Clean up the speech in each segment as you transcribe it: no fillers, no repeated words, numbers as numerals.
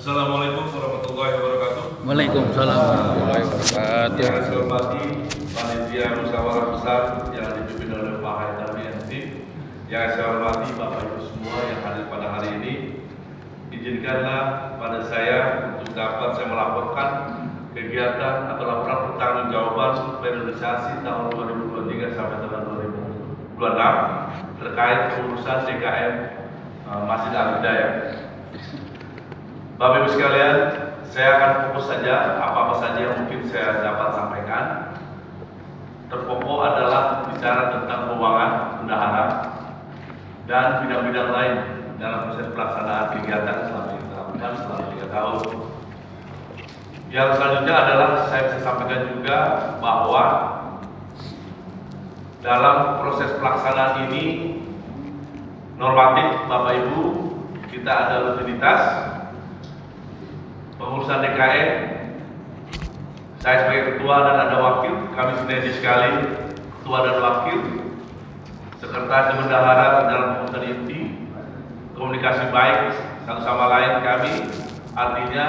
Assalamualaikum warahmatullahi wabarakatuh. Waalaikumsalam warahmatullahi wabarakatuh. Yang saya hormati panitia musyawarah besar yang dipimpin oleh Pak Haidar MT. Yang saya hormati Bapak Ibu semua yang hadir pada hari ini. Izinkanlah pada saya untuk dapat saya melaporkan kegiatan atau laporan pertanggungjawaban periodisasi tahun 2023 sampai tahun 2026 terkait pengurusan DKM Masjid Al-Hidayah. Bapak Ibu sekalian, saya akan fokus saja apa-apa saja yang mungkin saya dapat sampaikan. Terpokok adalah bicara tentang keuangan bendahara dan bidang-bidang lain dalam proses pelaksanaan kegiatan selama kita lakukan selama 3 tahun. Yang selanjutnya adalah saya bisa sampaikan juga bahwa dalam proses pelaksanaan ini normatif Bapak Ibu, kita ada rutinitas pengurusan DKM. Saya sebagai ketua dan ada wakil, kami sinergi sekali ketua dan wakil, sekretaris bendahara dalam pengurusan inti, komunikasi baik satu sama lain kami, artinya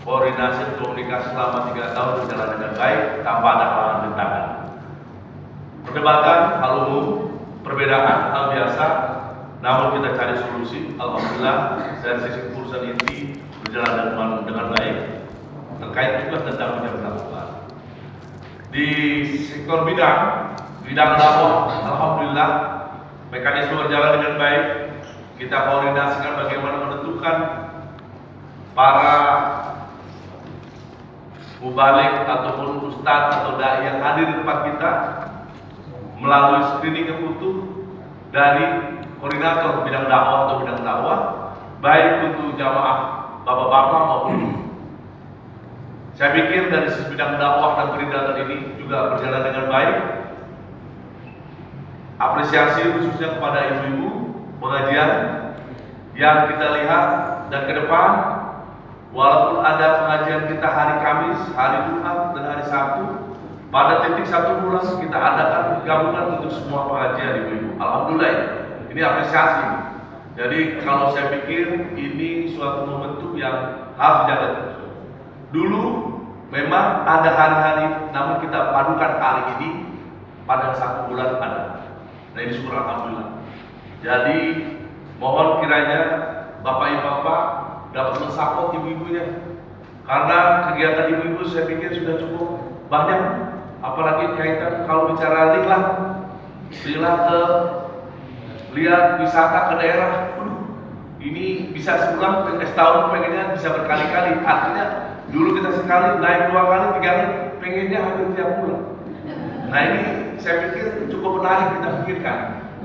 koordinasi komunikasi selama 3 tahun berjalan dengan baik tanpa ada halangan rintangan. Perdebatan hal umum, perbedaan hal biasa, namun kita cari solusi. Alhamdulillah dari sisi pengurusan inti berjalan dengan baik. Terkait juga tentang bidang dakwah. Di sektor bidang dakwah, alhamdulillah mekanisme berjalan dengan baik. Kita koordinasikan bagaimana menentukan para mubalik ataupun ustadz atau dai yang hadir di tempat kita melalui screening yang utuh dari koordinator bidang dakwah atau bidang dakwah, baik untuk jamaah bapak-bapak maupun saya pikir dari sisi bidang dakwah dan koordinator ini juga berjalan dengan baik. Apresiasi khususnya kepada ibu-ibu pengajian yang kita lihat dan ke depan, walaupun ada pengajian kita hari Kamis, hari Jumat dan hari Sabtu, pada titik 1 bulan kita adakan gabungan untuk semua pengajian ibu-ibu. Alhamdulillah ini apresiasi. Jadi kalau saya pikir ini suatu momentum yang harus dijaga terus. Dulu memang ada hari-hari, namun kita padukan hari ini pada 1 bulan ada. Nah ini syukur alhamdulillah. Jadi mohon kiranya bapak ibu bapak dapat mensupport ibu-ibunya, karena kegiatan ibu-ibu saya pikir sudah cukup banyak. Apalagi kaitan kalau bicara rila ke lihat wisata ke daerah, ini bisa sebulan, setahun pengennya bisa berkali-kali. Artinya dulu kita sekali, naik 2 kali, 3 kali, pengennya hampir tiap bulan. Nah ini saya pikir cukup menarik kita pikirkan,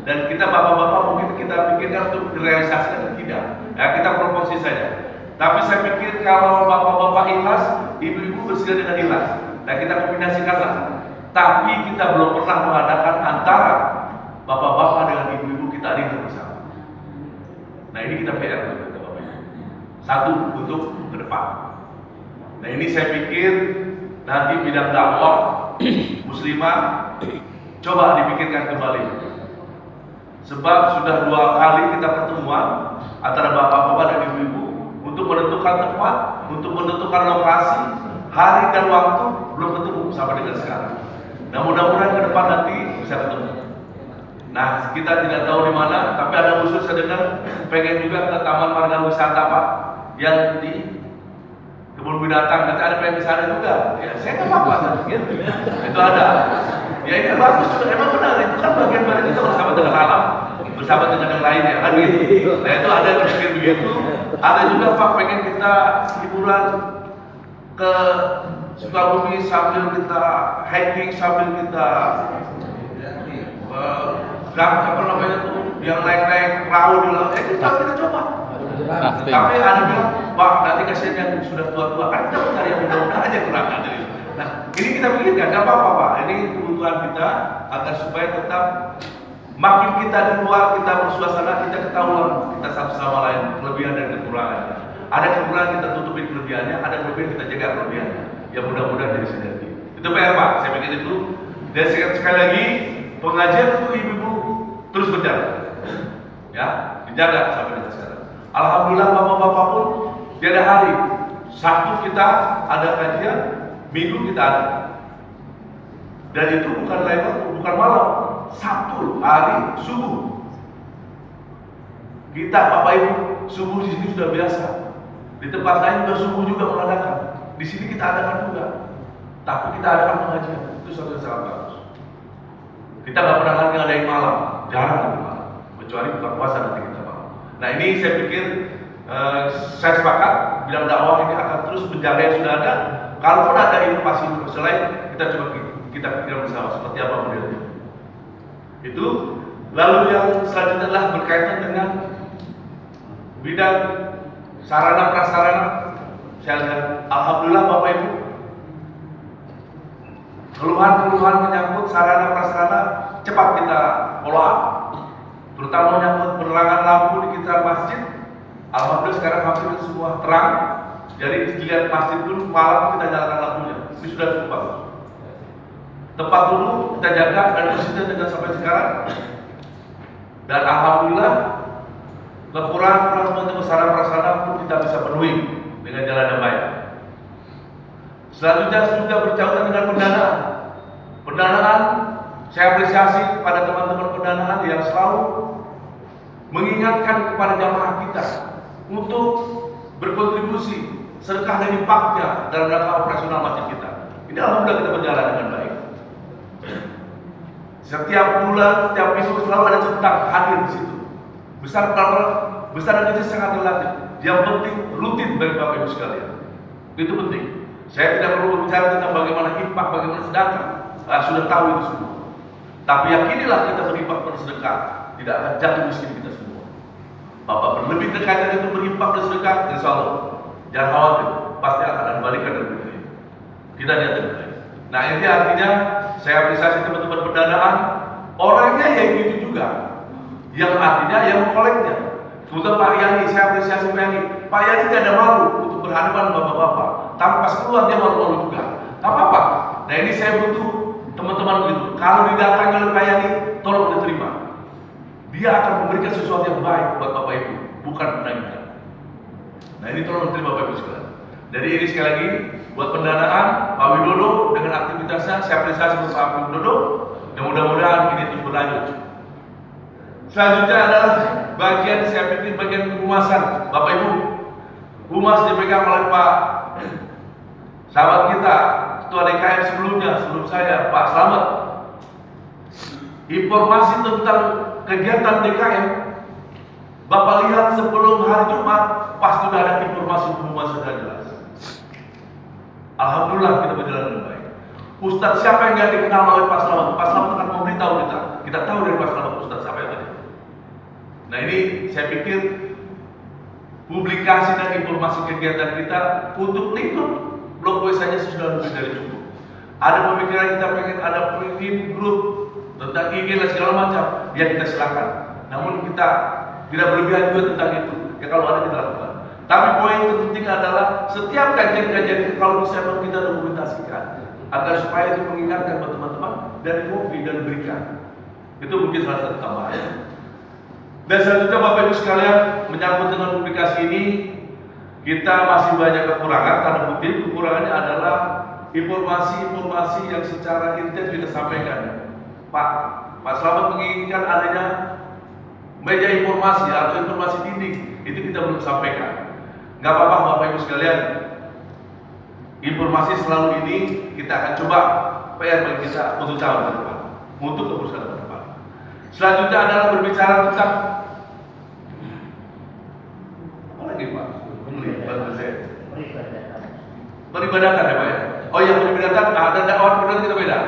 dan kita bapak-bapak mungkin kita pikirkan untuk direalisasikan atau tidak. Ya kita promosi saja. Tapi saya pikir kalau bapak-bapak ikhlas, ibu-ibu bersedia dengan ikhlas, nah kita kombinasikanlah. Tapi kita belum pernah mengadakan antara bapak-bapak dengan ibu-ibu kita rindu bersama. Nah ini kita PR untuk kita bapak ibu. Satu untuk ke depan. Nah ini saya pikir nanti bidang dakwah muslimah coba dipikirkan kembali. Sebab sudah 2 kali kita pertemuan antara bapak-bapak dan ibu-ibu untuk menentukan tempat, untuk menentukan lokasi, hari dan waktu belum ketemu sampai dengan sekarang. Nah mudah-mudahan ke depan nanti bisa ketemu. Nah kita tidak tahu di mana, tapi ada usul saya dengar pengen juga ke Taman Marga Wisata Pak, yang di kebun binatang, nanti ada pengen di sana juga. Ya saya nggak apa-apa, gitu. Itu ada. Ya ini bagus, emang benar. Itu kan bagian dari kita bersama dengan alam, bersama dengan yang lainnya, kan gitu. Nah itu ada yang berpikir begitu. Ada juga Pak pengen kita hiburan ke Sukabumi sambil kita hiking, sambil kita apa namanya tuh yang naik-naik perahu di laut. Kita coba. Tapi ada bilang, Pak nanti kasihan yang sudah tua-tua, kan kita mencari yang muda-muda aja kurang ada. Nah ini kita pikirkan, nggak apa-apa Pak. Ini kebutuhan kita agar supaya tetap makin kita di luar, kita bersuasana, kita ketahuan kita satu sama lain kelebihan dan kekurangannya. Ada kekurangan kita tutupin kelebihannya, ada kelebihan kita jaga kelebihannya. Ya mudah-mudahan jadi sinergi. Itu PR Pak, saya pikir itu. Dan sekali lagi pengajian untuk ibu-ibu terus berjalan, ya dijaga sampai dengan sekarang. Alhamdulillah bapak-bapak pun tiada hari. Sabtu kita ada kajian, Minggu kita ada. Dan itu bukan lain waktu, bukan malam. Sabtu hari subuh. Kita Bapak Ibu subuh di sini sudah biasa. Di tempat lain sudah subuh juga mengadakan. Di sini kita adakan juga. Tapi kita adakan pengajian. Itu satu yang sangat bagus. Kita nggak pernah lagi ngadain malam, jarang ada malam. Kecuali buka puasa nanti kita malam. Nah ini saya pikir saya sepakat bilang dakwah ini akan terus menjaga yang sudah ada. Kalaupun ada inovasi selain, kita coba kita pikirkan bersama seperti apa modelnya. Itu. Lalu yang selanjutnya adalah berkaitan dengan bidang sarana prasarana. Saya lihat, alhamdulillah Bapak Ibu, keluhan-keluhan menyangkut sarana prasarana cepat kita follow up, terutama menyangkut penerangan lampu di sekitar masjid. Alhamdulillah sekarang hampir semua terang. Jadi dilihat masjid pun malam kita nyalakan lampunya. Ini sudah cukup bagus. Tempat dulu kita jaga dan konsisten dengan sampai sekarang. Dan alhamdulillah kekurangan untuk sarana prasarana pun kita bisa penuhi dengan jalan yang baik. Selanjutnya juga berkaitan dengan pendanaan. Pendanaan saya apresiasi pada teman-teman pendanaan yang selalu mengingatkan kepada jamaah kita untuk berkontribusi sedekah dan impaknya dalam rangka operasional masjid kita. Ini alhamdulillah kita berjalan dengan baik. Setiap bulan, setiap minggu selalu ada centang hadir di situ. Besar dan kecil sangat relatif. Yang penting rutin bagi Bapak Ibu sekalian. Itu penting. Saya tidak perlu berbicara tentang bagaimana impak, bagaimana sedekah. Sudah tahu itu semua. Tapi yakinilah kita berimpak bersedekah, tidak akan jatuh miskin kita semua. Bapak berlebih berkaitan itu berimpak bersedekah, insya Allah jangan khawatir, pasti akan ada balikan dari dunia. Kita lihat yang baik. Nah ini artinya saya apresiasi teman-teman pendanaan, orangnya yang gitu juga, yang artinya yang mengkoleknya. Kemudian Pak Yani, saya apresiasi Pak Yani. Pak Yani tidak ada malu untuk berhadapan bapak-bapak, tapi pas keluar dia malu-malu juga. Tak apa-apa. Nah ini saya butuh teman-teman begitu. Kalau didatangi oleh Pak Yani, tolong diterima. Dia akan memberikan sesuatu yang baik buat Bapak Ibu, bukan menagihkan. Nah ini tolong diterima Bapak Ibu sekalian. Jadi ini sekali lagi buat pendanaan Pak Widodo dengan aktivitasnya, saya apresiasi Pak Widodo. Dan mudah-mudahan ini terus berlanjut. Selanjutnya adalah bagian saya pikir bagian kehumasan. Bapak Ibu, humas dipegang oleh Pak sahabat kita, Ketua DKM sebelumnya, sebelum saya, Pak Slamet. Informasi tentang kegiatan DKM, Bapak lihat sebelum hari Jumat, pasti sudah ada informasi humas sudah jelas. Alhamdulillah kita berjalan dengan baik. Ustadz siapa yang nggak dikenal oleh Pak Slamet? Pak Slamet akan memberitahu kita. Kita tahu dari Pak Slamet Ustadz siapa yang tadi. Nah ini saya pikir publikasi dan informasi kegiatan kita untuk lingkup blog voice saja sudah lebih dari cukup. Ada pemikiran kita pengen ada bikin grup tentang IG dan segala macam, ya kita silakan. Namun kita tidak berlebihan juga tentang itu. Ya kalau ada kita lakukan. Tapi poin terpenting adalah setiap kajian-kajian itu kalau bisa kita dokumentasikan agar supaya itu mengingatkan buat teman-teman dari kopi dan berikan. Itu mungkin salah satu tambahan. Dan selanjutnya Bapak Ibu sekalian, menyangkut dengan publikasi ini, kita masih banyak kekurangan. Tanda kutip kekurangannya adalah informasi-informasi yang secara intens kita sampaikan. Pak Slamet menginginkan adanya meja informasi atau informasi dinding, itu kita belum sampaikan. Gak apa-apa Bapak Ibu sekalian, informasi selalu ini kita akan coba PR bagi kita untuk tahun ke depan, untuk keputusan ke depan. Selanjutnya adalah berbicara tentang apa lagi Pak? Peribadatan ya Pak ya? Oh iya, peribadatan, ada dakwah peribadatan kita beda.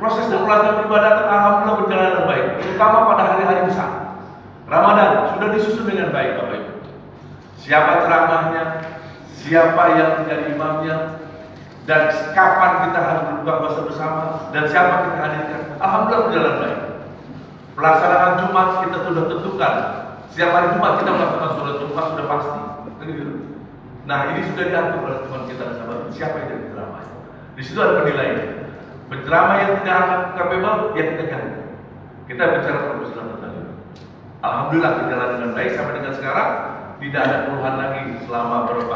Proses dan pelaksanaan peribadatan alhamdulillah berjalan dengan baik, terutama pada hari-hari besar. Ramadan sudah disusun dengan baik Bapak Ibu. Siapa ceramahnya, siapa yang menjadi imamnya, dan kapan kita harus berbuka puasa bersama, dan siapa kita hadirkan. Alhamdulillah berjalan baik. Pelaksanaan Jumat kita sudah tentukan. Setiap hari Jumat kita melakukan sholat Jumat sudah pasti. Nah ini sudah diatur oleh teman kita sahabat. Siapa yang jadi ceramah? Di situ ada penilaian. Penceramah yang tidak capable, ya kita ganti. Kita bicara profesional tentang itu. Alhamdulillah berjalan dengan baik sampai dengan sekarang. Tidak ada keluhan lagi selama beberapa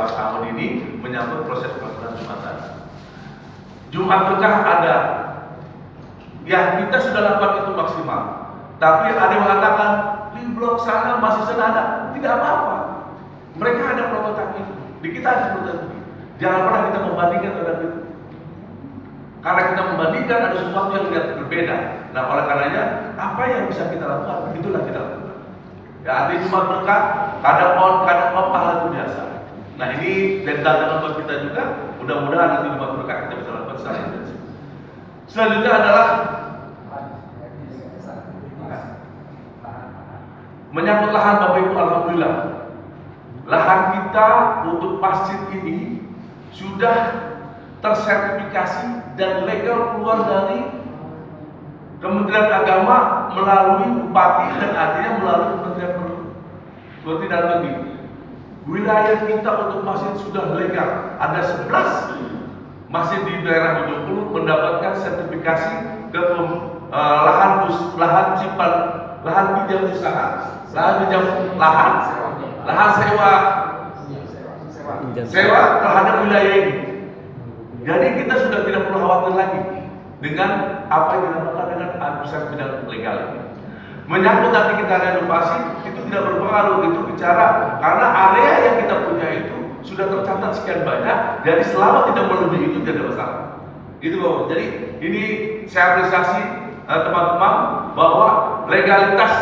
ini menyangkut proses pelaksanaan Jumatan. Jumat berkah ada, ya kita sudah lakukan itu maksimal. Tapi ada yang mengatakan di blok sana masih senada, tidak apa-apa. Mereka ada prototipe itu, di kita ada prototipe. Jangan pernah kita membandingkan terhadap itu. Karena kita membandingkan ada sesuatu yang tidak berbeda. Nah, oleh karenanya apa yang bisa kita lakukan, itulah kita lakukan. Ya, arti Jumat berkah, kadang on, kadang off, pahala itu biasa. Nah, ini dan tantangan buat kita juga. Mudah-mudahan nanti Jumat berkah kita bisa lakukan secara intensif. Selanjutnya adalah menyangkut lahan. Bapak Ibu, alhamdulillah lahan kita untuk masjid ini sudah tersertifikasi dan legal keluar dari Kementerian Agama melalui Bupati dan artinya melalui Kementerian Pertanian Dalam Negeri. Wilayah kita untuk masjid sudah legal. Ada 11 masjid di daerah Bojongkulur mendapatkan sertifikasi ke lahan simpan, lahan pinjam usaha, lahan sewa terhadap wilayah ini. Jadi kita sudah tidak perlu khawatir lagi dengan apa yang dinamakan dengan administrasi bidang legal ini. Menyangkut nanti kita renovasi itu tidak berpengaruh, itu bicara karena area yang kita punya itu sudah tercatat sekian banyak, jadi selama tidak melebihi itu tidak ada masalah. Itu Bapak. Jadi ini saya apresiasi teman-teman bahwa legalitas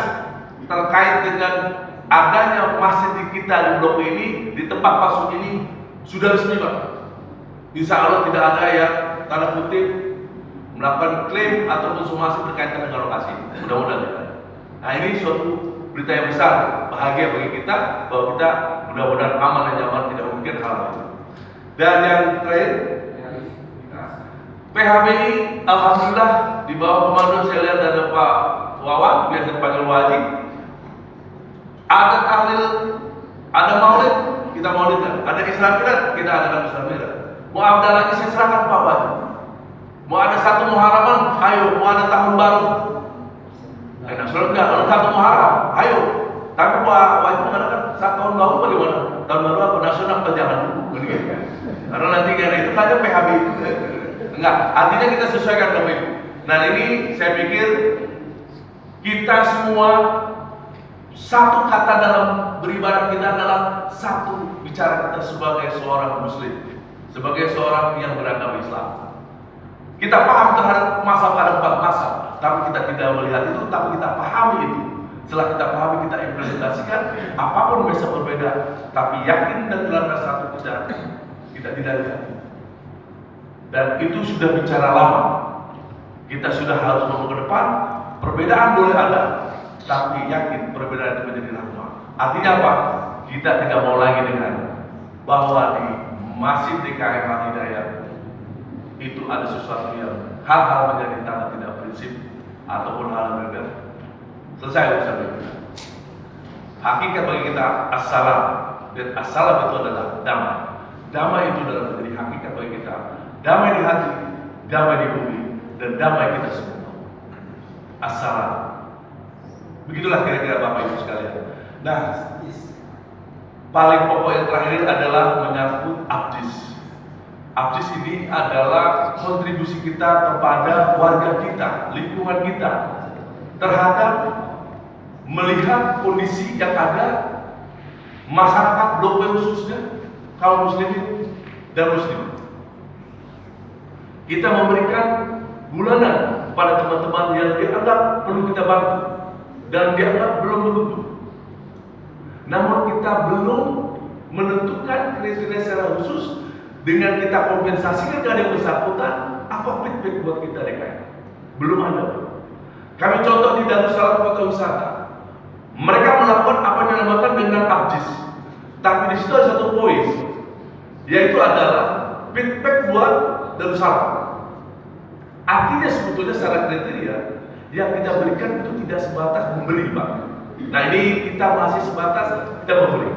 terkait dengan adanya masjid di kita di blok ini, di tempat masuk ini sudah resmi Pak. Insya Allah tidak ada yang tanda kutip melakukan klaim ataupun somasi berkaitan dengan lokasi. Mudah-mudahan tidak. Nah, ini suatu berita yang besar, bahagia bagi kita bahwa kita mudah-mudahan aman dan nyaman, tidak mungkin hal itu. Dan yang terakhir, PHBI alhamdulillah di bawah komando saya lihat ada Pak Wawan, biasa dipanggil Wajib. Ada tahlil, ada maulid, kita maulidkan. Ada Islamirat, kita adakan Islamirat. Mau ada lagi saya serahkan Pak Wajib. Mau ada satu Muharraman, ayo. Mau ada tahun baru, nah, enggak, kalau satu Muharram, ayo. Tapi Pak Wajib mengatakan satu tahun baru bagaimana? Tahun baru apa? Nasional apa jangan dulu? Karena nanti karena itu saja PHB. Enggak, artinya kita sesuaikan Bapak Ibu. Nah, ini saya pikir kita semua satu kata dalam beribadah kita adalah satu bicara kita sebagai seorang Muslim, sebagai seorang yang beragama Islam. Kita paham terhadap masalah, ada 4 masalah, tapi kita tidak melihat itu, tapi kita pahami itu. Setelah kita pahami, kita implementasikan. Apapun bisa berbeda, tapi yakin dan dalam satu kita tidak lihat. Dan itu sudah bicara lama. Kita sudah harus mau ke depan. Perbedaan boleh ada, tapi yakin perbedaan itu menjadi rahmat. Artinya apa? Kita tidak mau lagi dengan bahwa di Masjid DKM Al-Hidayah itu ada sesuatu yang hal-hal menjadi tanda tidak prinsip ataupun hal yang berbeda. Selesai urusan itu. Hakikat bagi kita assalam, dan assalam itu adalah damai. Damai itu adalah menjadi hakikat bagi kita. Damai di hati, damai di bumi, dan damai kita semua. Assalam. Begitulah kira-kira Bapak Ibu sekalian. Nah, paling pokok yang terakhir adalah menyangkut abdis. Abdis ini adalah kontribusi kita kepada warga kita, lingkungan kita, terhadap melihat kondisi yang ada masyarakat Blok B khususnya kaum muslimin dan muslimat. Kita memberikan bulanan kepada teman-teman yang dianggap perlu kita bantu dan dianggap belum membantu. Namun kita belum menentukan kriteria secara khusus dengan kita kompensasikan kepada yang bersangkutan. Apa feedback buat kita DKM? Belum ada. Kami contoh di Darussalam Kota Wisata. Mereka melakukan apa yang dinamakan dengan abdis. Tapi di situ ada satu poin, yaitu adalah feedback buat Darussalam. Artinya sebetulnya secara kriteria yang kita berikan itu tidak sebatas memberi, Pak. Nah, ini kita masih sebatas kita memberi.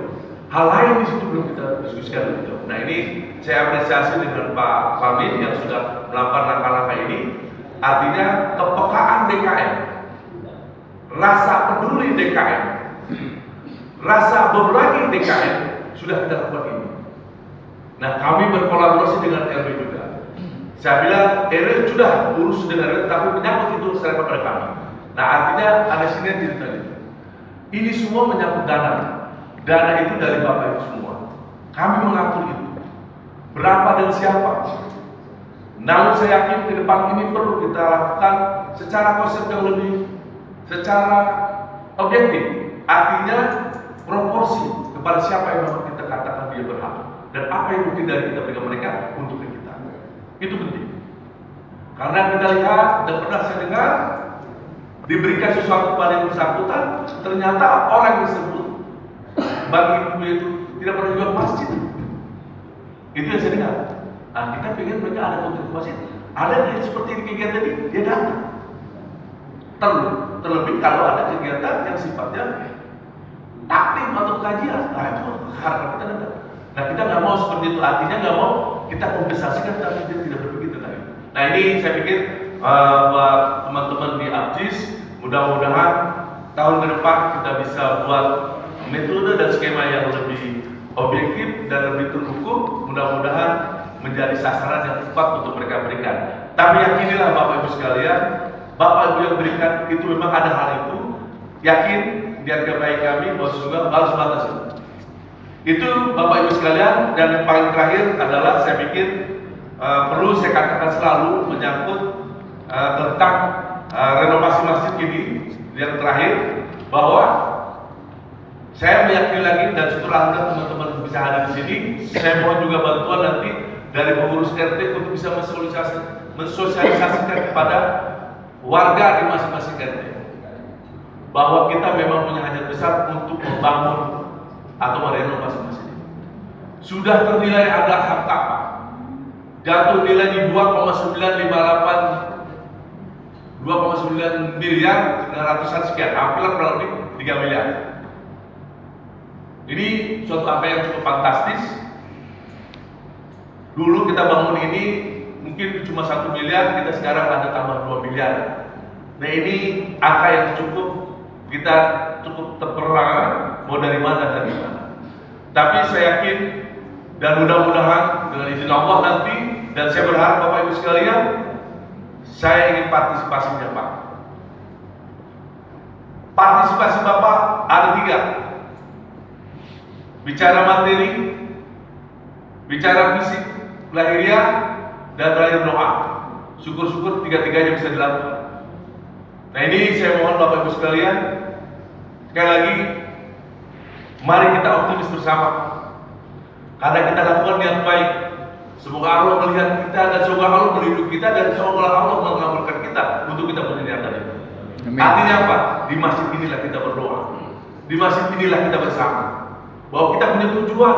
Hal lain di situ belum kita diskusikan lebih jauh. Nah, ini saya apresiasi dengan Pak Fahmi yang sudah melakukan langkah-langkah ini. Artinya kepekaan DKM, rasa peduli DKM, rasa berbagi DKM sudah kita lakukan ini. Nah, kami berkolaborasi dengan RW juga. Saya bilang RW sudah urus dengan RW, tapi menyangkut itu secara kepada kami. Nah, artinya ada sinergi tadi. Ini semua menyangkut dana. Dana itu dari Bapak Ibu semua. Kami mengatur itu. Berapa dan siapa? Namun saya yakin ke depan ini perlu kita lakukan secara konsep yang lebih secara objektif. Artinya proporsi kepada siapa yang memang kita katakan dia berhak dan apa yang mungkin dari kita berikan mereka untuk kita. Itu penting. Karena kita lihat dan pernah saya dengar diberikan sesuatu kepada yang bersangkutan, ternyata orang tersebut bagi ibu itu tidak pernah juga ke masjid. Itu yang saya dengar. Nah, kita pengen mereka ada kontribusi masjid. Ada yang seperti di kegiatan tadi, dia datang. Terlebih kalau ada kegiatan yang sifatnya taklim atau kajian, nah itu harapan kita datang. Nah, kita nggak mau seperti itu, artinya nggak mau kita kompensasikan tapi dia tidak berpikir tentang itu. Nah, ini saya pikir buat teman-teman di APJIS, mudah-mudahan tahun ke depan kita bisa buat metode dan skema yang lebih objektif dan lebih terukur, mudah-mudahan menjadi sasaran yang tepat untuk mereka berikan. Tapi yakinilah Bapak Ibu sekalian, Bapak Ibu yang berikan itu memang ada hal itu, yakin di harga baik kami bahwa juga harus batas itu. Itu Bapak Ibu sekalian, dan yang paling terakhir adalah saya pikir perlu saya katakan selalu menyangkut tentang renovasi masjid ini. Yang terakhir bahwa saya meyakini lagi dan setelah teman-teman bisa hadir di sini, saya mohon juga bantuan nanti dari pengurus RT untuk bisa mensosialisasikan kepada warga di masing-masing RT bahwa kita memang punya hajat besar untuk membangun atau merenovasi masjid. Sudah ternilai ada hak apa? Jatuh nilai di 2,9 miliar 900-an sekian, hampir kurang lebih 3 miliar. Ini suatu angka yang cukup fantastis. Dulu kita bangun ini mungkin cuma 1 miliar, kita sekarang ada tambah 2 miliar. Nah, ini angka yang cukup kita cukup terperangah mau dari mana dan dari mana. Tapi saya yakin dan mudah-mudahan dengan izin Allah nanti, dan saya berharap Bapak Ibu sekalian, saya ingin partisipasinya Pak. Partisipasi Bapak ada 3. Bicara materi, bicara fisik, lahiriah, dan terakhir doa. Syukur-syukur 3-tiganya bisa dilakukan. Nah, ini saya mohon Bapak Ibu sekalian, sekali lagi, mari kita optimis bersama. Karena kita lakukan niat baik. Semoga Allah melihat kita dan semoga Allah melindungi kita dan semoga Allah mengabulkan kita untuk kita punya niatan itu. Artinya apa? Di masjid inilah kita berdoa. Di masjid inilah kita bersama. Bahwa kita punya tujuan,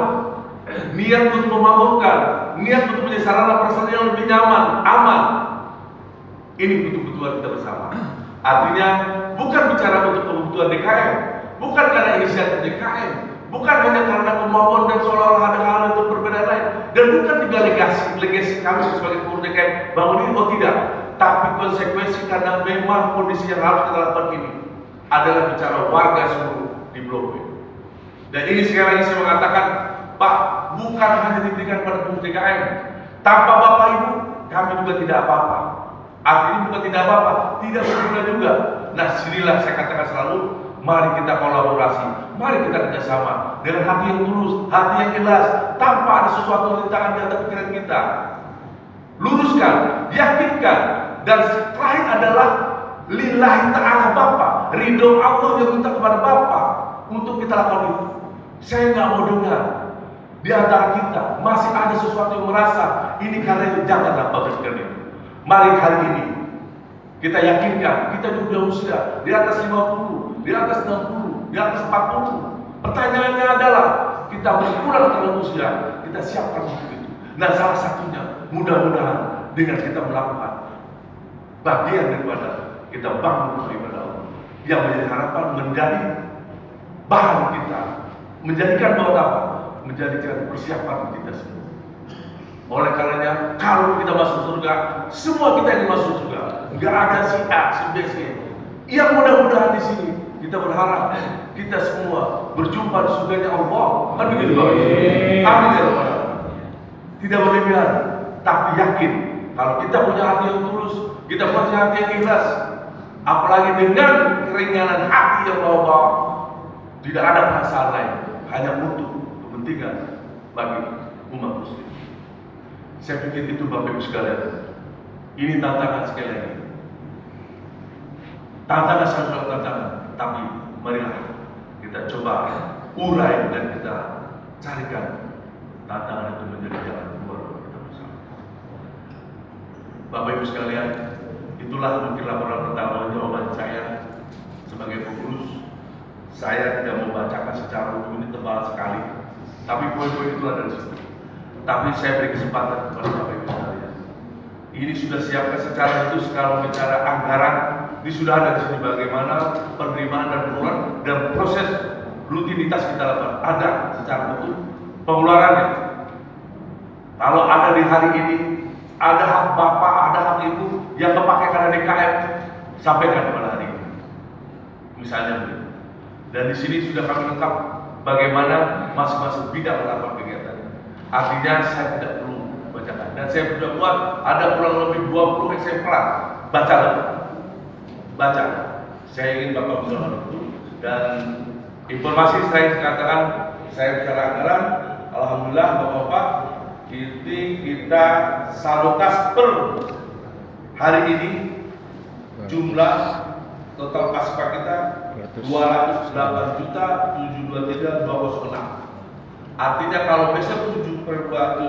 niat untuk memamurkan, niat untuk menjadi sarana prasarana yang lebih nyaman, aman. Ini untuk kebutuhan kita bersama. Artinya bukan bicara untuk kebutuhan DKM, bukan karena inisiatif DKM, bukan hanya karena kemauan dan seolah-olah ada hal itu berbeda lain, dan bukan juga legasi kami sebagai pengurus DKM bangun ini, oh tidak, tapi konsekuensi karena memang kondisi yang harus kita lakukan ini adalah bicara warga seluruh di Blok B. Dan ini sekali lagi saya mengatakan, Pak, bukan hanya diberikan pada pengurus DKM, tanpa Bapak Ibu kami juga tidak apa-apa. Artinya bukan tidak apa-apa, tidak berguna juga. Nah, sinilah saya katakan selalu, mari kita kolaborasi, mari kita kerjasama dengan hati yang tulus, hati yang ikhlas, tanpa ada sesuatu rintangan di atas pikiran kita. Luruskan, yakinkan, dan terakhir adalah lillahi ta'ala Bapak, ridho Allah yang minta kepada Bapak untuk kita lakukan itu. Saya nggak mau dengar di antara kita masih ada sesuatu yang merasa ini karena itu, janganlah Bapak sekalian. Mari hari ini kita yakinkan kita juga usia di atas 50, di atas 60, di atas 40. Pertanyaannya adalah kita berkurang dalam usia, kita siapkan untuk itu. Nah, salah satunya mudah-mudahan dengan kita melakukan bagian daripada kita bangun ibadah Allah yang menjadi harapan, menjadi bahan kita, menjadikan bahwa apa? Menjadikan persiapan kita semua. Oleh karenanya, kalau kita masuk surga, semua kita ingin masuk surga. Enggak ada si A, si B, si E. Yang mudah-mudahan di sini kita berharap kita semua berjumpa di surganya Allah. Kan begitu Bapak? Amin ya Rabbal alamin. tidak berlebihan, tapi yakin kalau kita punya hati yang tulus, kita punya hati yang ikhlas, apalagi dengan keringanan hati yang bawa-bawa, tidak ada perasaan lain, hanya untuk kepentingan bagi umat muslim. Saya pikir itu Bapak Ibu sekalian. Ini tantangan sekali lagi. Tantangan sangat tantangan, tapi marilah kita coba urai dan kita carikan tantangan itu menjadi jalan keluar kita bersama. Bapak Ibu sekalian, itulah mungkin laporan pertama jawaban saya sebagai pengurus. Saya tidak mau bacakan secara umum, ini tebal sekali, tapi poin-poin itu ada di situ. Tapi saya beri kesempatan kepada Bapak Ibu sekalian. Ini sudah siapkan secara khusus kalau bicara anggaran, ini sudah ada di sini bagaimana penerimaan dan pengeluaran dan proses rutinitas kita lakukan ada secara utuh pengeluarannya. Kalau ada di hari ini, ada hak bapak, ada hak ibu yang kepake karena DKM, sampaikan pada hari ini. Misalnya begitu. Dan di sini sudah kami lengkap bagaimana masing-masing bidang melakukan kegiatan. Artinya saya tidak perlu bacakan. Dan saya sudah buat ada kurang lebih 20 eksemplar. Baca. Saya ingin Bapak mendengar itu. Dan informasi saya katakan, saya bicara anggaran. Alhamdulillah Bapak-Bapak, ini kita saldokas per hari ini jumlah total pasca kita 208.723.206. Artinya kalau besok 7 Februari,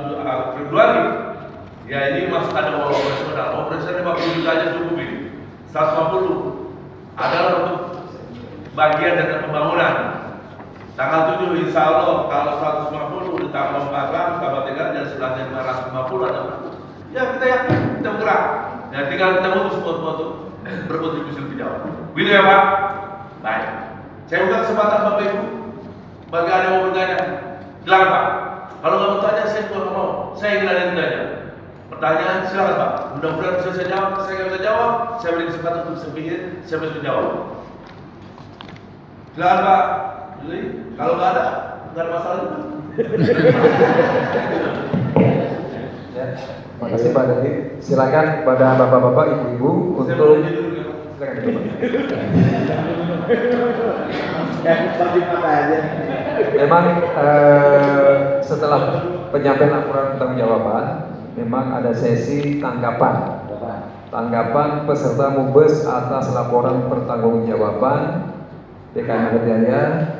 ya ini masih ada uang operasional. Operasional 50 juta aja cukup ini. 150 adalah untuk bagian dari pembangunan. Tanggal 7 insya Allah kalau 150 ditambah 4 tambah 3 dan setelahnya 550 ada. Ya kita yakin, kita bergerak. Ya tinggal kita butuh support berkontribusi lebih jauh. Begitu ya Pak? Baik. Saya buka kesempatan Bapak Ibu. Bagi ada yang mau bertanya, silakan Pak. Kalau nggak mau tanya, saya juga mau. Saya ingin ada yang bertanya. Pertanyaan silakan Pak. Mudah-mudahan bisa saya jawab. Saya nggak bisa jawab, saya beri kesempatan untuk saya pikir, saya bisa jawab. Silakan Pak. Jadi, kalau nggak ada masalah juga. Terima kasih Pak Dadi. Silakan kepada bapak-bapak, ibu-ibu untuk memang setelah penyampaian laporan pertanggungjawaban, memang ada sesi tanggapan peserta MUBES atas laporan pertanggungjawaban DKM Jaya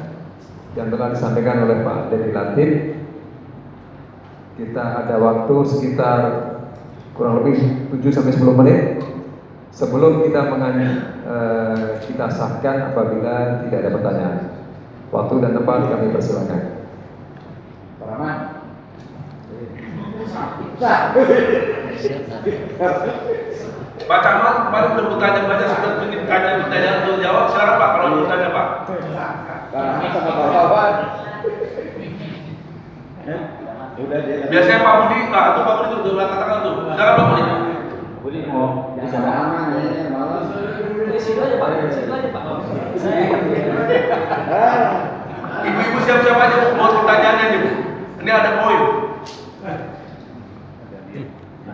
yang telah disampaikan oleh Pak Dedi Latif. Kita ada waktu sekitar kurang lebih 7-10 menit sebelum kita kita sahkan apabila tidak ada pertanyaan. Waktu dan tempat kami persilakan. Pak Rahman. Pak Camat, kemarin belum bertanya banyak, sudah bikin pertanyaan untuk jawab. Silakan Pak, kalau mau bertanya Pak. Pak Rahman sama Bapak. Biasanya Pak Budi, Pak Budi itu udah katakan tuh. Silakan Pak Budi. Budi mau di sana aman ya, malas. Situ aja Pak, situ aja Pak. Ibu-ibu siap-siap aja buat pertanyaannya nih Bu. Ini ada poin.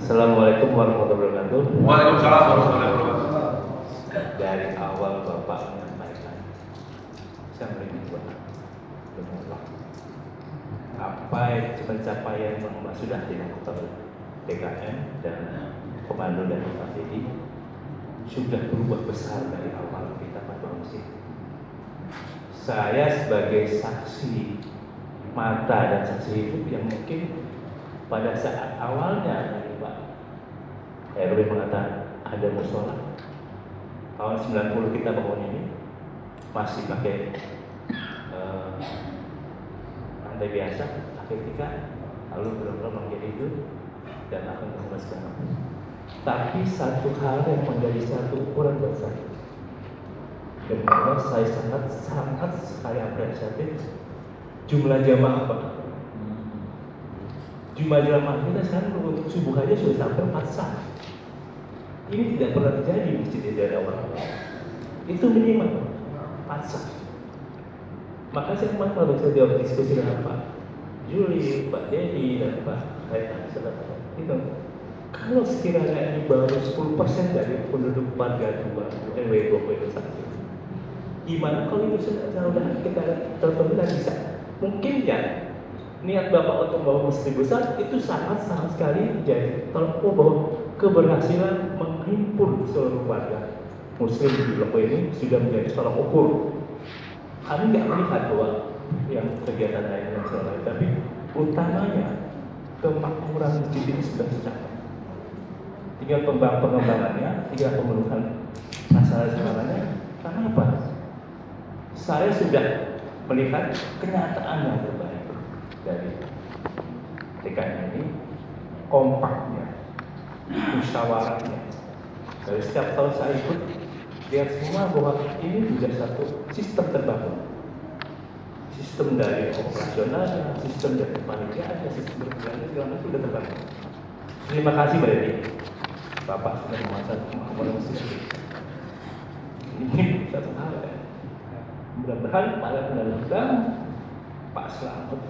Assalamualaikum warahmatullahi wabarakatuh. Waalaikumsalam warahmatullahi wabarakatuh. Dari awal Bapak menyampaikan, saya merindu apa pencapaian yang sudah dilakukan DKM dan Komando dan Pak Dedi sudah berubah besar dari awal kita pada musim. Saya sebagai saksi mata dan saksi hidup yang mungkin pada saat awalnya dari Pak RW mengatakan ada musola tahun 90 kita bangun ini masih pakai lantai biasa, ketika lalu benar-benar menjadi itu dan akan berubah sekarang. Tapi satu hal yang menjadi satu ukuran buat saya, dan bahwa saya sangat sekali apresiatif jumlah jamaah Pak. Jumlah jamaah kita sekarang untuk subuh aja sudah sampai 4 sah. Ini tidak pernah terjadi di masjid dari awal. Itu minimal 4 sah. Maka saya kemarin kalau saya jawab diskusi dengan Pak Juli, Pak Dedi, dan Pak Kaitan itu. Kalau sekiranya ini baru 10% dari penduduk warga 2 RW 21, gimana kalau itu sudah kita terpenuhi bisa? Mungkin ya niat Bapak untuk membangun masjid besar itu sangat sekali jadi tolong bahwa keberhasilan menghimpun seluruh warga Muslim di Lombok ini sudah menjadi tolak ukur. Kami nggak melihat bahwa yang kegiatan lain dan sebagainya, tapi utamanya kemakmuran masjid ini sudah tercapai. Tinggal pengembangannya, tinggal pemenuhan masalah-masalahnya. Karena apa? Saya sudah melihat kenyataan yang terbaik dari TKN ini, kompaknya, musyawarahnya. Dari setiap tahun saya ikut, lihat semua bahwa ini juga satu sistem terbangun. Sistem dari operasionalnya, sistem dari kepanitiaan, sistem berjalan segala macam sudah terbangun. Terima kasih Mbak Dedi. Bapak sudah memasak kemakmuran masjid. Ini satu hal ya. Mudah-mudahan pada undang-undang Pak Slamet,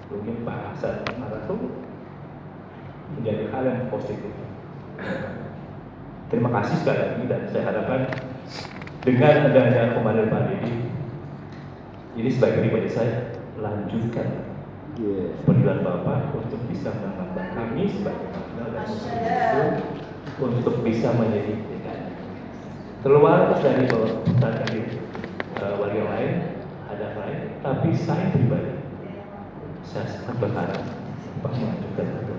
mungkin Pak Hasan Maratu menjadi hal yang positif. Terima kasih sekali lagi dan saya harapkan dengan adanya Komandan Pak Dedi, ini sebagai pribadi saya lanjutkan perjuangan Bapak untuk bisa menambah kami sebagai makna dan muslim itu untuk bisa menjadi keluar dari tadi warga lain ada lain, tapi saya pribadi saya sangat berharap Bapak melanjutkan itu.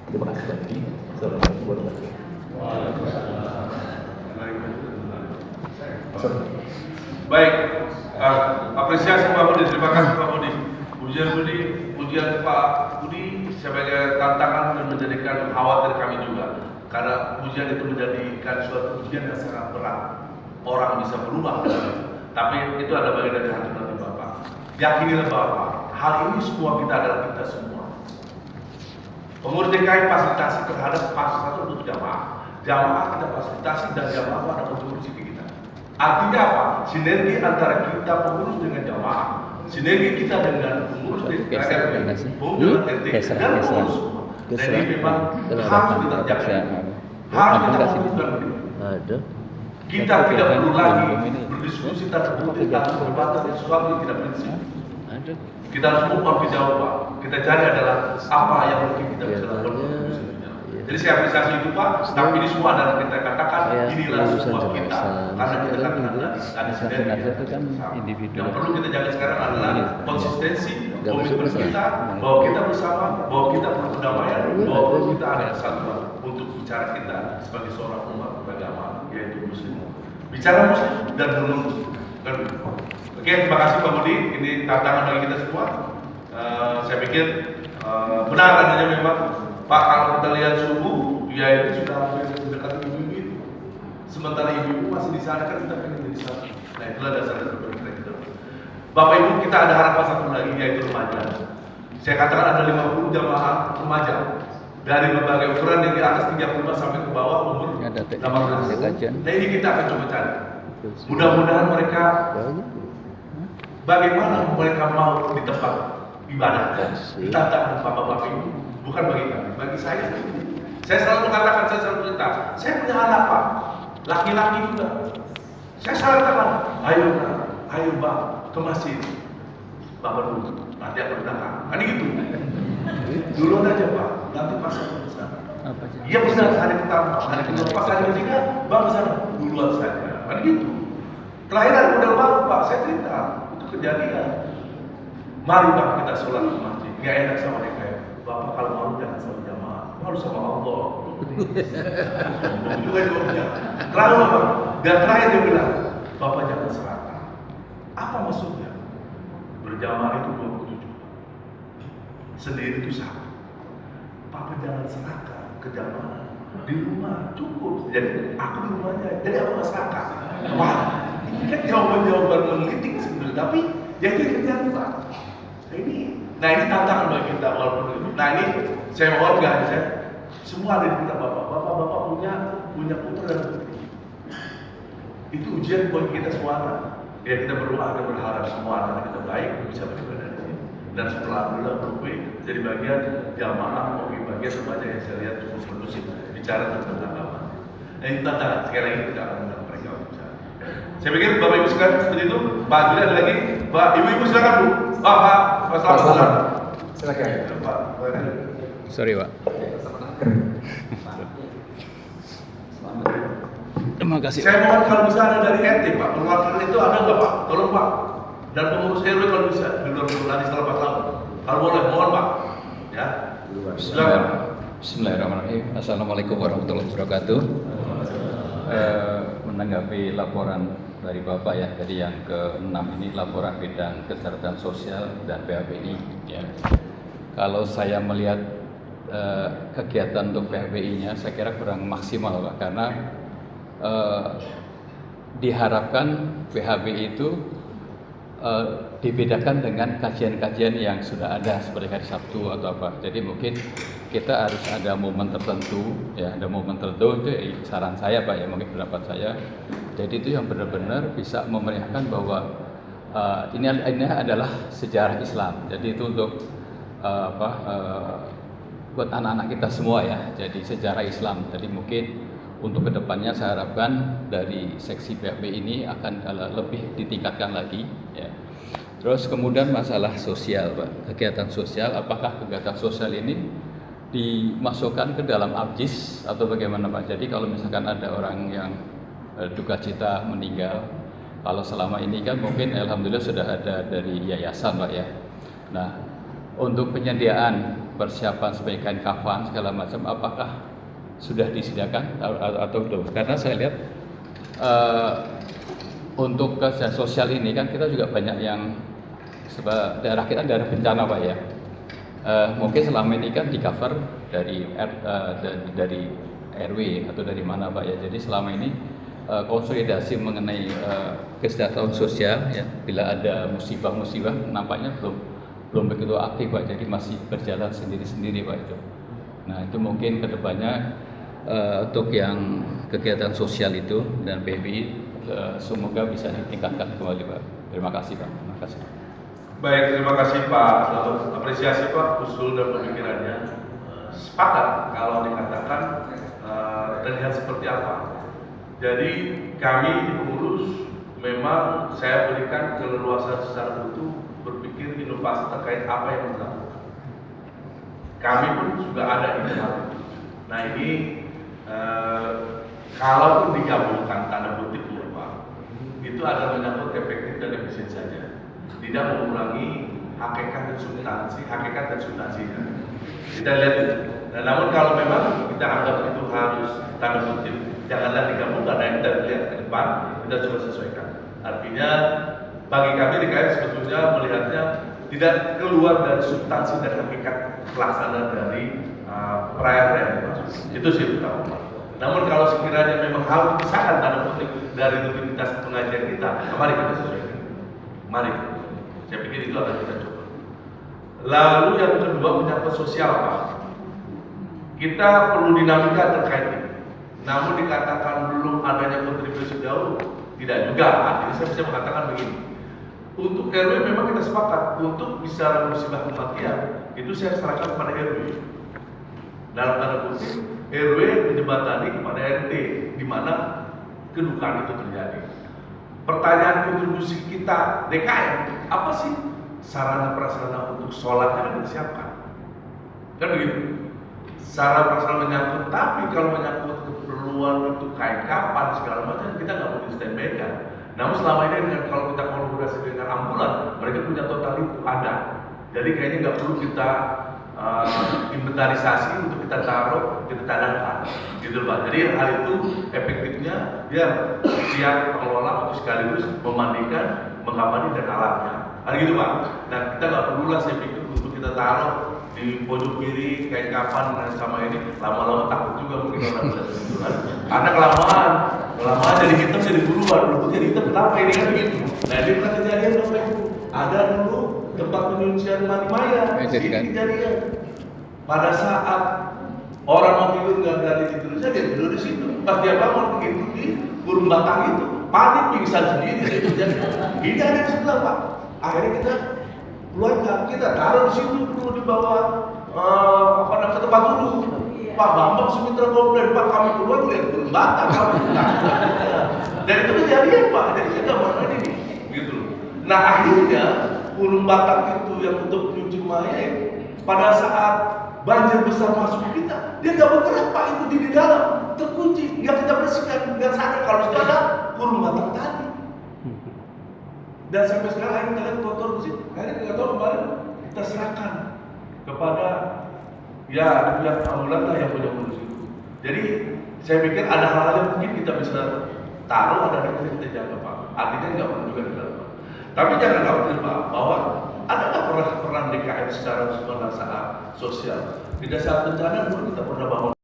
Terima kasih lagi. Assalamualaikum warahmatullahi wabarakatuh. Baik, apresiasi Pak Budi, terima kasih Pak Budi. Ujian Pak Budi sebagai tantangan dan menjadikan khawatir kami juga. Karena ujian itu menjadikan suatu ujian yang sangat berat. Orang bisa berubah, tapi itu adalah bagian dari hati nurani Bapak. Yakinilah Bapak, hal ini semua kita adalah kita semua. Pengurus DKI fasilitasi terhadap fasilitas untuk jamaah kita fasilitasi dan jamaah pada kontribusi kita. Artinya apa? Sinergi antara kita pengurus dengan jamaah, sinergi kita dengan pengurus DKI, pengurus RT dan pengurus semua. Dan ini memang harus kita jaga. Harus kita fokuskan. Kita tidak perlu lagi berdiskusi tentang perdebatan sesuatu yang tidak prinsip. Kita harus move jauh Pak. Kita cari adalah apa yang mungkin kita bisa lakukan. Jadi saya apresiasi itu Pak. Tapi ini semua adalah kita katakan inilah semua kita. Karena kita katakan ada sinergi. Yang perlu kita jaga sekarang adalah konsistensi, komitmen kita, bahwa kita bersama, bahwa kita berdamaian, bahwa kita ada kesatuan untuk bicara kita sebagai seorang umat beragama, yaitu Muslim. Bicara Muslim dan non-Muslim. Oke, terima kasih Pak Budi. Ini tantangan bagi kita semua. Saya pikir benar adanya memang Pak, kalau kita lihat suhu, ya itu sudah hampir mendekati ibu-ibu itu. Sementara ibu-ibu masih di sana kan kita pengen jadi satu. Nah itulah dasar-dasar berpikir kita. Bapak Ibu, kita ada harapan satu lagi yaitu remaja. Saya katakan ada 50 jamaah remaja dari berbagai ukuran yang di atas 35 sampai ke bawah umur 18 tahun. Nah ini kita akan coba cari. Mudah-mudahan mereka bagaimana mereka mau di tempat ibadah ditantang bapak-bapak Ibu. Bukan bagi kami, bagi saya. Saya selalu mengatakan, saya selalu cerita, saya punya anak Pak, laki-laki juga. Saya selalu katakan, ayo Bang, ke masjid. Bapak dulu, nanti akan datang. Kan gitu. Duluan aja Pak, nanti pas aku ke sana. Iya benar, hari pertama, hari kedua, pas hari ketiga, Bang ke sana. Duluan saja. Kan gitu. Kelahiran model baru Pak, saya cerita, itu kejadian. Mari Pak kita sholat ke masjid. Gak enak sama mereka. Bapak kalau malu jangan sama jamaah, malu sama Allah. Itu kan jawabnya. Terlalu Bapak. Dan terakhir dia bilang, Bapak jangan serakah. Apa maksudnya? Berjamaah itu 27. Sendiri itu sama. Bapak jangan serakah ke jamaah. Di rumah cukup. Jadi aku di rumahnya. Jadi aku nggak serakah. Wah, ini kan jawaban-jawaban menggelitik sebenarnya. Tapi ya itu kerjaan Pak. Nah ini tantangan bagi kita walaupun itu. Nah ini saya mohon gak saya semua ada di pundak bapak punya putra dan putri. Itu ujian buat kita semua. Ya kita berdoa dan berharap semua anak kita baik bisa beribadah di sini. dan setelah alhamdulillah berkuih jadi bagian jamaah maupun bagian semuanya yang saya lihat cukup kondusif bicara tentang agama. Nah, ini tantangan sekali lagi kita akan undang mereka bicara. Saya pikir Bapak Ibu sekalian seperti itu. Pak Juli ada lagi, Pak Ibu silakan Bu. Pak Selamat. Silakan. Pak. Sorry Pak. Terima kasih. Saya mohon kalau bisa ada dari RT Pak, perwakilan itu ada nggak Pak? Tolong Pak. Dan pengurus RW kalau bisa di luar nanti setelah Pak Selamat. Kalau boleh, mohon Pak. Ya. Silakan. Bismillahirrahmanirrahim. Assalamualaikum warahmatullahi wabarakatuh. Menanggapi laporan dari Bapak ya, jadi yang ke-6 ini laporan bidang kesejahteraan sosial dan PHBI ya. Kalau saya melihat kegiatan untuk PHBI-nya saya kira kurang maksimal Pak, karena diharapkan PHBI itu dibedakan dengan kajian-kajian yang sudah ada seperti hari Sabtu atau apa. Jadi mungkin kita harus ada momen tertentu ya, ada momen tertentu itu saran saya Pak ya, mungkin pendapat saya. Jadi itu yang benar-benar bisa memeriahkan bahwa ini adalah sejarah Islam. Jadi itu untuk buat anak-anak kita semua ya. Jadi sejarah Islam. Jadi mungkin untuk kedepannya saya harapkan dari seksi PHBI ini akan lebih ditingkatkan lagi ya. Terus kemudian masalah sosial Pak, kegiatan sosial, apakah kegiatan sosial ini dimasukkan ke dalam ABJIS atau bagaimana Pak? Jadi kalau misalkan ada orang yang duka cita meninggal, kalau selama ini kan mungkin alhamdulillah sudah ada dari yayasan Pak ya. Nah untuk penyediaan persiapan sebagai kain kafan segala macam, apakah sudah disediakan atau belum? Karena saya lihat untuk kesehatan sosial ini kan kita juga banyak yang daerah kita daerah bencana Pak ya. Mungkin selama ini kan di cover dari RW atau dari mana Pak ya. Jadi selama ini konsolidasi mengenai kesejahteraan sosial ya, bila ada musibah-musibah nampaknya belum begitu aktif Pak. Jadi masih berjalan sendiri-sendiri Pak itu. Nah itu mungkin kedepannya untuk yang kegiatan sosial itu dan PBI semoga bisa ditingkatkan kembali Pak. Terima kasih Pak. Terima kasih. Baik, terima kasih Pak. Selamat apresiasi Pak usul dan pemikirannya. Sepakat kalau dikatakan terlihat seperti apa. Jadi kami di pengurus memang saya berikan keleluasan secara utuh berpikir inovasi terkait apa yang kita lakukan. Kami pun juga ada ide hal itu. Nah ini kalaupun digabungkan tanda kutip ya Pak, itu adalah menyangkut efektif dan efisien saja, tidak mengurangi hakikat dan substansinya. Kita lihat itu. Nah, namun kalau memang kita anggap itu harus tanda kutip, janganlah digabungkan. Nah, kita lihat ke depan, kita coba sesuaikan. Artinya bagi kami DKM sebetulnya melihatnya tidak keluar dari substansi dan hakikat pelaksanaan dari perayaan yang dimaksud. Itu sih utama. Namun kalau sekiranya memang harus dipisahkan tanda kutip dari rutinitas pengajian kita, mari kita sesuaikan. Mari. Saya pikir itu akan kita coba. Lalu yang kedua menyangkut sosial Pak. Kita perlu dinamika terkait ini. Namun dikatakan belum adanya kontribusi jauh, tidak juga. Artinya saya bisa mengatakan begini. Untuk RW memang kita sepakat untuk bisa musibah kematian itu saya serahkan kepada RW. Dalam tanda kutip RW menjembatani kepada RT di mana kedukaan itu terjadi. Pertanyaan kontribusi kita DKM apa sih sarana prasarana untuk sholatnya kan disiapkan, kan begitu. Sarana prasarana menyangkut, tapi kalau menyangkut keperluan untuk kain kapan segala macam kita nggak boleh standby kan. Namun selama ini dengan kalau kita kolaborasi dengan ambulan, mereka punya total itu ada. Jadi kayaknya nggak perlu kita inventarisasi untuk kita taruh, kita cadangkan, gitu Pak. Jadi hal itu efektifnya dia siap pengelola untuk sekaligus memandikan, mengkamani dan alatnya. Ada gitu Pak. Nah kita nggak perlulah saya pikir untuk kita taruh di pojok kiri kayak kapan sama ini, lama-lama takut juga mungkin orang berjalan. Karena kelamaan jadi hitam jadi duluan, dulu jadi hitam kenapa ini kan begitu. Nah ini pernah kejadian Bapak Ibu, ada dulu tempat penyucian mani maya, kejadian. Pada saat orang mau tidur nggak berani tidur saja, dia tidur di situ. Pas dia bangun begitu di burung batang itu, panik pingsan sendiri. Ini ada di sebelah Pak. Akhirnya kita keluarkan, kita taruh di situ dulu di bawah ke tempat duduk. Pak Bambang Sumitra komplain, Pak kami keluar lihat burung batang kami. Dan itu kejadian Pak, jadi saya nggak mau ini gitu. Nah akhirnya burung batang itu yang untuk menuju mayat pada saat banjir besar masuk ke kita, dia nggak bergerak Pak, itu di dalam terkunci, nggak kita bersihkan, nggak sadar kalau sudah ada burung batang tadi. Dan sampai sekarang akhirnya kita lihat kotor di situ. Akhirnya kita tahu kemarin kita serahkan kepada ya pihak ambulan lah yang punya urus itu. Jadi saya pikir ada hal-hal yang mungkin kita bisa taruh, ada yang kita jaga Pak. Artinya nggak perlu juga kita Pak. Tapi jangan khawatir Pak, bahwa ada nggak peran DKM secara saat sosial. Tidak saat bencana dulu kita pernah bangun